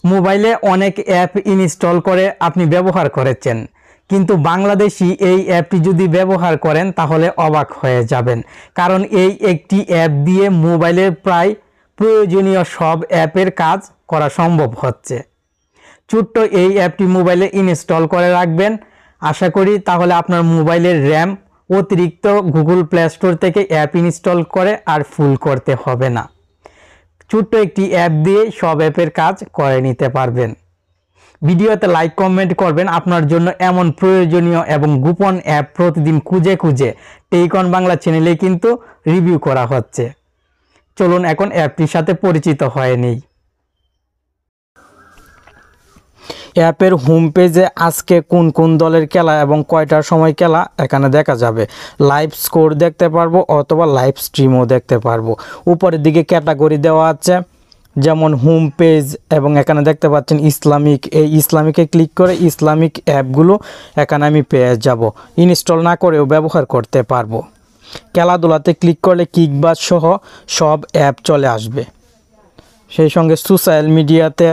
মোবাইলে অনেক app install করে আপনি ব্যবহার করেছেন, কিন্তু বাংলাদেশি এই অ্যাপটি যদি ব্যবহার করেন তাহলে অবাক হয়ে যাবেন। কারণ এই একটি অ্যাপ দিয়ে মোবাইলের প্রায় প্রয়োজনীয় সব অ্যাপের কাজ করা সম্ভব হচ্ছে। ছোট্ট এই অ্যাপটি মোবাইলে ইনস্টল করে রাখবেন। আশা করি তাহলে আপনার মোবাইলের র্যাম অতিরিক্ত গুগল প্লে স্টোর থেকে অ্যাপ ইনস্টল করে আর ফুল করতে হবে না। ছোট্ট একটি অ্যাপ দিয়ে সব অ্যাপের কাজ করে নিতে পারবেন। ভিডিওতে লাইক কমেন্ট করবেন। আপনার জন্য এমন প্রয়োজনীয় এবং গোপন অ্যাপ প্রতিদিন খুঁজে খুঁজে টেক অন বাংলা চ্যানেলে কিন্তু রিভিউ করা হচ্ছে। চলুন এখন অ্যাপটির সাথে পরিচিত হয়ে নেই। অ্যাপের হোম পেজে আজকে কোন কোন দলের খেলা এবং কয়টার সময় খেলা এখানে দেখা যাবে। লাইভ স্কোর দেখতে পারবো অথবা লাইভ স্ট্রিমও দেখতে পারবো। উপরের দিকে ক্যাটাগরি দেওয়া আছে, যেমন হোম পেজ, এবং এখানে দেখতে পাচ্ছেন ইসলামিক। এই ইসলামিকে ক্লিক করে ইসলামিক অ্যাপগুলো এখানে আমি পেয়ে যাব। ইনস্টল না করেও ব্যবহার করতে পারবো। খেলাধুলাতে ক্লিক করলে কিকবাজ সহ সব অ্যাপ চলে আসবে। সেই সঙ্গে সোশ্যাল মিডিয়াতে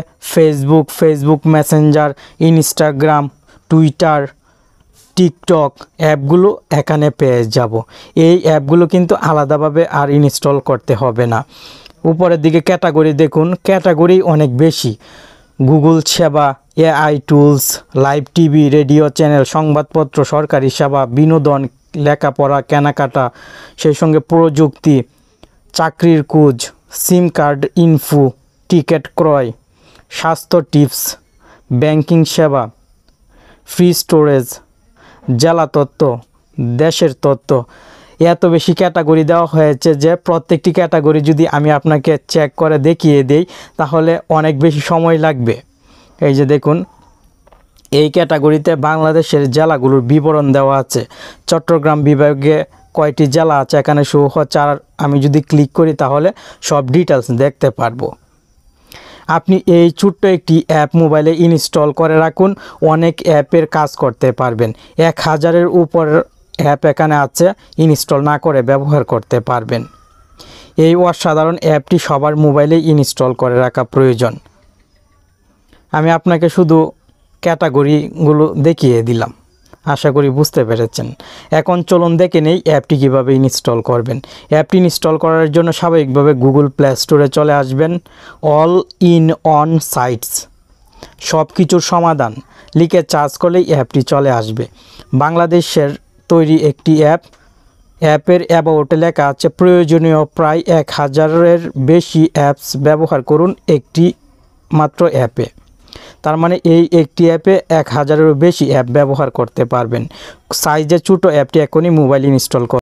Facebook Messenger, Instagram, Twitter, TikTok অ্যাপগুলো এখানে পেয়ে যাব। এই অ্যাপগুলো কিন্তু আলাদাভাবে আর ইনস্টল করতে হবে না। উপরের দিকে ক্যাটাগরি দেখুন, ক্যাটাগরি অনেক বেশি। গুগল সেবা, AI tools, live TV, radio channel, সংবাদপত্র, সরকারি সেবা, বিনোদন, লেখাপড়া, কেনাকাটা, সেই সঙ্গে প্রযুক্তি, চাকরির খোঁজ, সিম কার্ড ইনফো, টিকিট ক্রয়, স্বাস্থ্য টিপস, ব্যাংকিং সেবা, ফ্রি স্টোরেজ, জেলা তথ্য, দেশের তথ্য। এত বেশি ক্যাটাগরি দেওয়া হয়েছে যে প্রত্যেকটি ক্যাটাগরি যদি আমি আপনাকে চেক করে দেখিয়ে দেই তাহলে অনেক বেশি সময় লাগবে। এই যে দেখুন, এই ক্যাটাগরিতে বাংলাদেশের জেলাগুলোর বিবরণ দেওয়া আছে। চট্টগ্রাম বিভাগে কয়টি জেলা আছে এখানে শো হচ্ছে, আর আমি যদি ক্লিক করি তাহলে সব ডিটেলস দেখতে পারবো। আপনি এই ছোট্ট একটি অ্যাপ মোবাইলে ইনস্টল করে রাখুন, অনেক অ্যাপের কাজ করতে পারবেন। 1000-এর উপর অ্যাপ এখানে আছে, ইনস্টল না করে ব্যবহার করতে পারবেন। এই অসাধারণ অ্যাপটি সবার মোবাইলে ইনস্টল করে রাখা প্রয়োজন। আমি আপনাকে শুধু ক্যাটাগরিগুলো দেখিয়ে দিলাম, আশা করি বুঝতে পেরেছেন। এখন চলুন দেখে নেই অ্যাপটি কীভাবে ইনস্টল করবেন। অ্যাপটি ইনস্টল করার জন্য স্বাভাবিকভাবে গুগল প্লে স্টোরে চলে আসবেন। অল ইন অন সাইটস, সব কিছুর সমাধান লিখে সার্চ করলেই অ্যাপটি চলে আসবে। বাংলাদেশের তৈরি একটি অ্যাপ। অ্যাপের অ্যাবাউটে লেখা আছে প্রয়োজনীয় প্রায় 1000-এর বেশি অ্যাপস ব্যবহার করুন একটি মাত্র অ্যাপে। তার মানে এই একটি অ্যাপে 1000-এরও বেশি অ্যাপ ব্যবহার করতে পারবেন। সাইজে ছোটো অ্যাপটি এখনই মোবাইল ইনস্টল